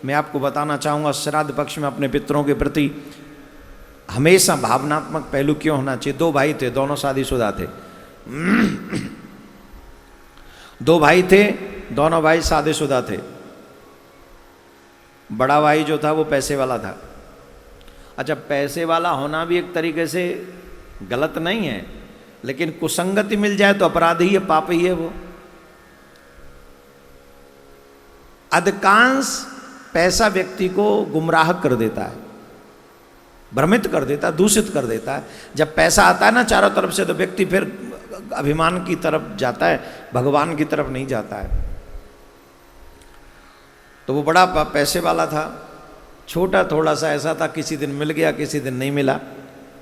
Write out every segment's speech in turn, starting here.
मैं आपको बताना चाहूँगा श्राद्ध पक्ष में अपने पितरों के प्रति हमेशा भावनात्मक पहलू क्यों होना चाहिए। दो भाई थे, दोनों शादीशुदा थे। दो भाई थे, दोनों भाई शादीशुदा थे। बड़ा भाई जो था वो पैसे वाला था। अच्छा, पैसे वाला होना भी एक तरीके से गलत नहीं है, लेकिन कुसंगति मिल जाए तो अपराध ही है, पाप ही है वो। अधिकांश पैसा व्यक्ति को गुमराह कर देता है, भ्रमित कर देता है, दूषित कर देता है। जब पैसा आता है ना चारों तरफ से, तो व्यक्ति फिर अभिमान की तरफ जाता है, भगवान की तरफ नहीं जाता है। तो वो बड़ा पैसे वाला था, छोटा थोड़ा सा ऐसा था, किसी दिन मिल गया किसी दिन नहीं मिला।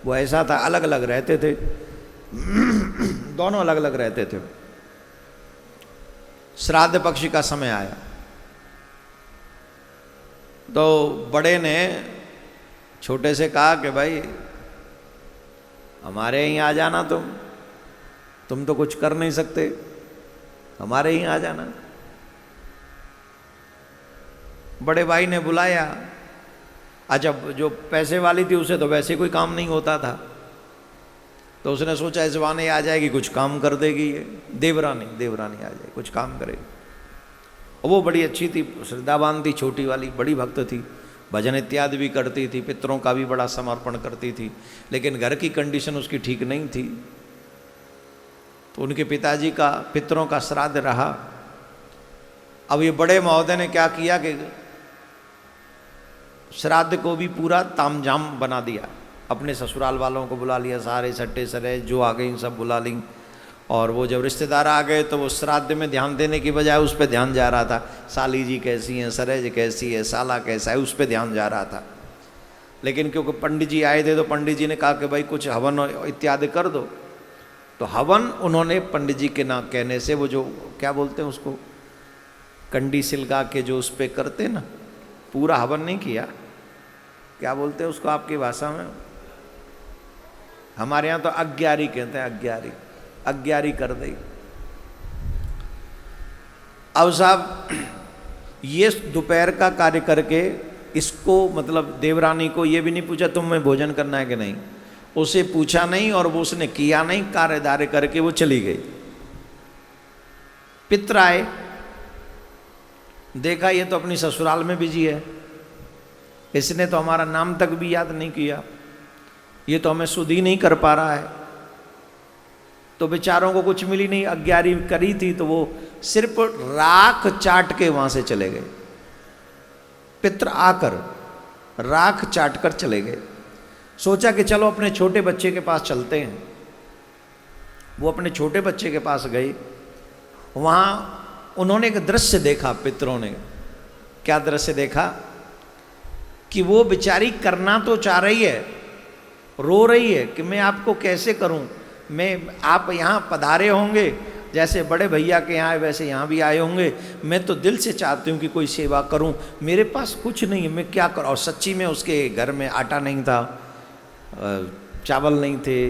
वो ऐसा था, अलग अलग रहते थे, दोनों अलग अलग रहते थे। श्राद्ध पक्ष का समय आया तो बड़े ने छोटे से कहा कि भाई हमारे यहीं आ जाना, तुम तो कुछ कर नहीं सकते, हमारे यहीं आ जाना। बड़े भाई ने बुलाया। अच्छा, जो पैसे वाली थी उसे तो वैसे कोई काम नहीं होता था, तो उसने सोचा इस बहाने आ जाएगी, कुछ काम कर देगी ये। देवरानी आ जाएगी, कुछ काम करेगी। और वो बड़ी अच्छी थी, श्रद्धावान थी, छोटी वाली बड़ी भक्त थी, भजन इत्यादि भी करती थी, पितरों का भी बड़ा समर्पण करती थी। लेकिन घर की कंडीशन उसकी ठीक नहीं थी, तो उनके पिताजी का, पितरों का श्राद्ध रहा। अब ये बड़े महोदय ने क्या किया कि श्राद्ध को भी पूरा तामझाम बना दिया। अपने ससुराल वालों को बुला लिया, सारे सट्टे सरे जो आ गई सब बुला ली। और वो जब रिश्तेदार आ गए तो वो श्राद्ध में ध्यान देने की बजाय उस पर ध्यान जा रहा था, साली जी कैसी हैं, सरेज कैसी है, साला कैसा है, उस पर ध्यान जा रहा था। लेकिन क्योंकि पंडित जी आए थे तो पंडित जी ने कहा कि भाई कुछ हवन इत्यादि कर दो। तो हवन उन्होंने पंडित जी के ना कहने से, वो जो क्या बोलते हैं उसको, कंडी सिलगा के जो उस पर करते ना, पूरा हवन नहीं किया, क्या बोलते हैं उसको आपकी भाषा में, हमारे यहाँ तो अग्यारी कहते हैं, अग्यारी कर दी। अब साहब ये दोपहर का कार्य करके इसको, मतलब देवरानी को ये भी नहीं पूछा तुम्हें भोजन करना है कि नहीं, उसे पूछा नहीं और वो उसने किया नहीं, कार्यदार्य करके वो चली गई। पितर आए, देखा ये तो अपनी ससुराल में बिजी है, इसने तो हमारा नाम तक भी याद नहीं किया, ये तो हमें सुध ही नहीं कर पा रहा है। तो बेचारों को कुछ मिली नहीं, अग्यारी करी थी तो वो सिर्फ राख चाट के वहां से चले गए। पितर आकर राख चाट कर चले गए। सोचा कि चलो अपने छोटे बच्चे के पास चलते हैं। वो अपने छोटे बच्चे के पास गए। वहां उन्होंने एक दृश्य देखा, पितरों ने क्या दृश्य देखा कि वो बेचारी करना तो चाह रही है, रो रही है कि मैं आपको कैसे करूं, मैं, आप यहाँ पधारे होंगे जैसे बड़े भैया के यहाँ वैसे यहाँ भी आए होंगे, मैं तो दिल से चाहती हूँ कि कोई सेवा करूँ, मेरे पास कुछ नहीं है, मैं क्या करूँ। और सच्ची में उसके घर में आटा नहीं था, चावल नहीं थे,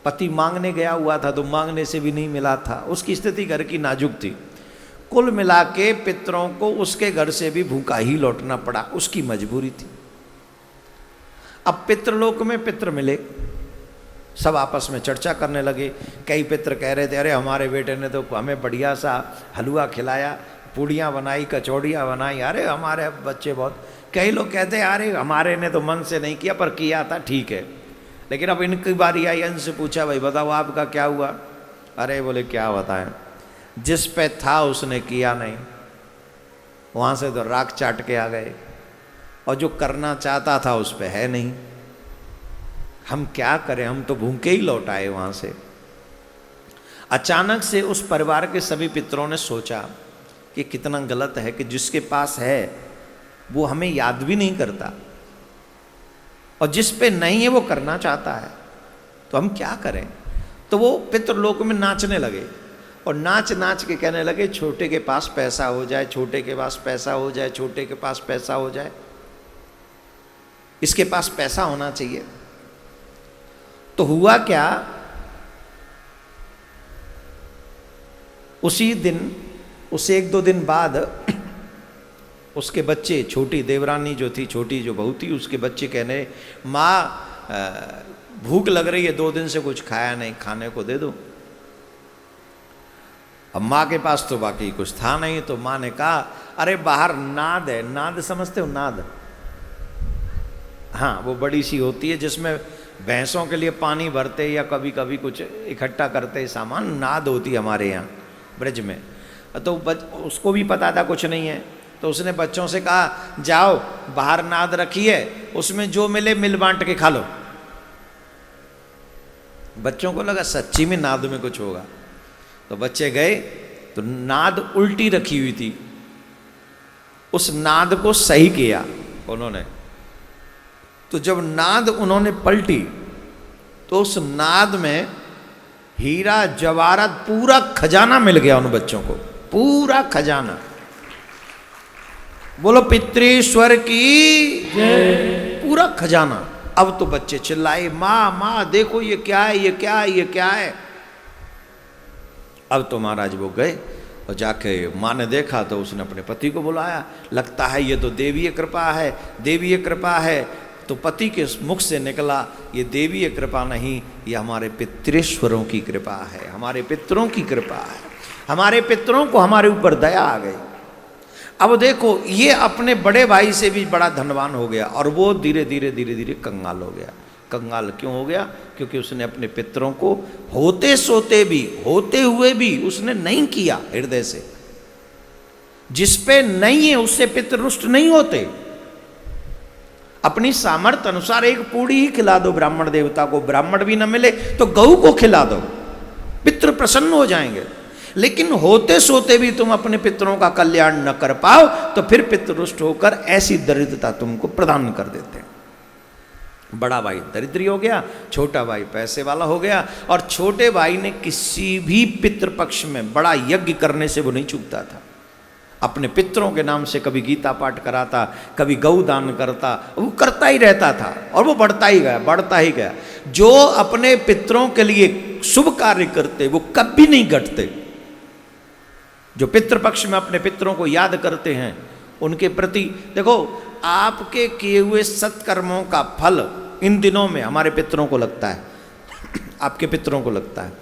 पति मांगने गया हुआ था तो मांगने से भी नहीं मिला था, उसकी स्थिति घर की नाजुक थी। कुल मिला के पितरों को उसके घर से भी भूखा ही लौटना पड़ा, उसकी मजबूरी थी। अब पितृलोक में पितर मिले, सब आपस में चर्चा करने लगे। कई पितर कह रहे थे अरे हमारे बेटे ने तो हमें बढ़िया सा हलवा खिलाया, पूड़ियाँ बनाई, कचौड़ियाँ बनाई, अरे हमारे बच्चे बहुत। कई लोग कहते हैं अरे हमारे ने तो मन से नहीं किया पर किया था, ठीक है। लेकिन अब इनकी बारी आई, इनसे पूछा भाई बताओ आपका क्या हुआ। अरे बोले क्या बताएं, जिस पे था उसने किया नहीं, वहाँ से तो राख चाट के आ गए, और जो करना चाहता था उस पे है नहीं, हम क्या करें, हम तो भूखे ही लौट आए वहाँ से। अचानक से उस परिवार के सभी पितरों ने सोचा कि कितना गलत है कि जिसके पास है वो हमें याद भी नहीं करता, और जिस पे नहीं है वो करना चाहता है, तो हम क्या करें। तो वो पितृलोक में नाचने लगे, और नाच नाच के कहने लगे छोटे के पास पैसा हो जाए, छोटे के पास पैसा हो जाए, छोटे के पास पैसा हो जाए, इसके पास पैसा होना चाहिए। तो हुआ क्या, उसी दिन, उसे एक दो दिन बाद उसके बच्चे, छोटी देवरानी जो थी, छोटी जो बहू थी, उसके बच्चे कहने, माँ भूख लग रही है, 2 दिन से कुछ खाया नहीं, खाने को दे दो। अब माँ के पास तो बाकी कुछ था नहीं, तो माँ ने कहा अरे बाहर नाद है, नाद समझते हो? नाद, हाँ, वो बड़ी सी होती है जिसमें भैंसों के लिए पानी भरते या कभी कभी कुछ इकट्ठा करते सामान, नाद होती है हमारे यहाँ ब्रज में। तो उसको भी पता था कुछ नहीं है, तो उसने बच्चों से कहा जाओ बाहर नाद रखी है, उसमें जो मिले मिल बांट के खा लो। बच्चों को लगा सच्ची में नाद में कुछ होगा, तो बच्चे गए तो नाद उल्टी रखी हुई थी। उस नाद को सही किया उन्होंने, तो जब नाद उन्होंने पलटी तो उस नाद में हीरा जवाहरात पूरा खजाना मिल गया उन बच्चों को, पूरा खजाना। बोलो पितृश्वर की जय। पूरा खजाना। अब तो बच्चे चिल्लाए, माँ माँ देखो ये क्या है, ये क्या है, ये क्या है। अब तो महाराज वो गए और जाके माँ ने देखा तो उसने अपने पति को बुलाया, लगता है ये तो देवीय कृपा है, देवीय कृपा है। तो पति के मुख से निकला, ये देवीय कृपा नहीं, ये हमारे पितृश्वरों की कृपा है, हमारे पितरों की कृपा है, हमारे पितरों को हमारे ऊपर दया आ गई। अब देखो ये अपने बड़े भाई से भी बड़ा धनवान हो गया और वो धीरे धीरे धीरे धीरे कंगाल हो गया। कंगाल क्यों हो गया? क्योंकि उसने अपने पितरों को होते सोते भी, होते हुए भी उसने नहीं किया हृदय से। जिस पे नहीं है उससे पितर रुष्ट नहीं होते। अपनी सामर्थ्य अनुसार एक पूड़ी ही खिला दो ब्राह्मण देवता को, ब्राह्मण भी न मिले तो गऊ को खिला दो, पितृ प्रसन्न हो जाएंगे। लेकिन होते सोते भी तुम अपने पितरों का कल्याण न कर पाओ तो फिर पितृरुष्ट होकर ऐसी दरिद्रता तुमको प्रदान कर देते हैं। बड़ा भाई दरिद्री हो गया, छोटा भाई पैसे वाला हो गया, और छोटे भाई ने किसी भी पितृपक्ष में बड़ा यज्ञ करने से वो नहीं चूकता था। अपने पितरों के नाम से कभी गीता पाठ कराता, कभी गौ दान करता, वो करता ही रहता था और वो बढ़ता ही गया, बढ़ता ही गया। जो अपने पितरों के लिए शुभ कार्य करते वो कभी नहीं घटते। जो पितृपक्ष में अपने पितरों को याद करते हैं उनके प्रति देखो, आपके किए हुए सत्कर्मों का फल इन दिनों में हमारे पितरों को लगता है, आपके पितरों को लगता है।